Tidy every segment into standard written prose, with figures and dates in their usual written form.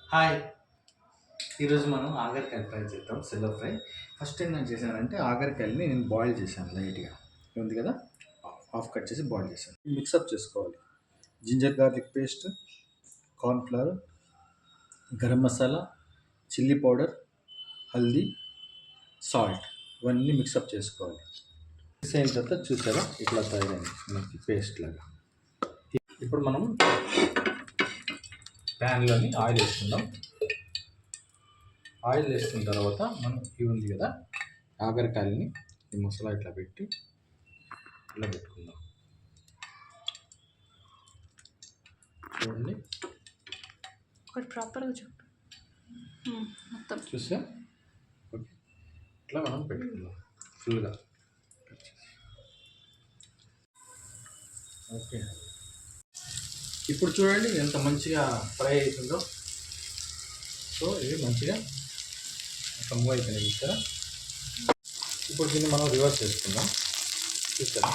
Hi! ఈరోజు మనం ఆగరికాయ fry చేద్దాం. సెల్లో ఫ్రై. ఫస్ట్ ఏం నేను చేశానంటే ఆగరికాయలని నేను బాయిల్ చేశాను లైట్‌గా. ఉంది కదా! హాఫ్ కట్ చేసి బాయిల్ చేశాను. మిక్సప్ చేసుకోవాలి. Ginger garlic paste, corn flour, garam masala, chilli powder, haldi, salt ఇవన్నీ మిక్సప్ చేసుకోవాలి. మిక్స్ అయిన తర్వాత చూసారా ఇట్లా తయారైంది మనకి పేస్ట్ లాగా. ఇప్పుడు మనం ప్యాన్‌లోని ఆయిల్ వేసుకుందాం. ఆయిల్ వేసుకున్న తర్వాత మనం ఇవి ఉంది కదా ఆగరికాయలని ఈ మసాలా ఇట్లా పెట్టి ఇలా పెట్టుకుందాం. చూడండి ఒకటి ప్రాపర్గా చెప్పు మొత్తం చూసా. ఓకే, ఇట్లా మనం పెట్టుకుందాం ఫుల్గా. ఓకే, ఇప్పుడు చూడండి ఎంత మంచిగా ఫ్రై అవుతుందో. సో ఇవి మంచిగా ఒక మూవ్ అయిపోయినాయి చూస్తారా. ఇప్పుడు దీన్ని మనం రివర్స్ చేసుకుందాం. చూస్తారా,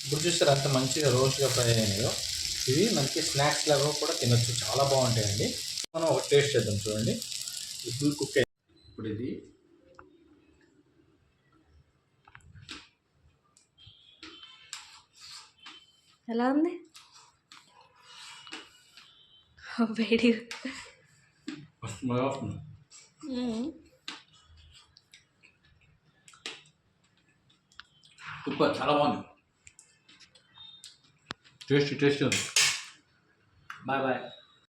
ఇప్పుడు చూస్తారా అంత మంచిగా రోస్ట్గా ఫ్రై అయినాయో. ఇవి మనకి స్నాక్స్ లాగా కూడా తినొచ్చు, చాలా బాగుంటాయండి. మనం ఒక టేస్ట్ చేద్దాం. చూడండి ఇది ఫుల్ కుక్ అయ్యి ఇప్పుడు ఇది ఎలా ఉంది వేడి వస్తుంది. సూపర్, చాలా బాగుంది. టేస్ట్ ఉంది. Bye bye.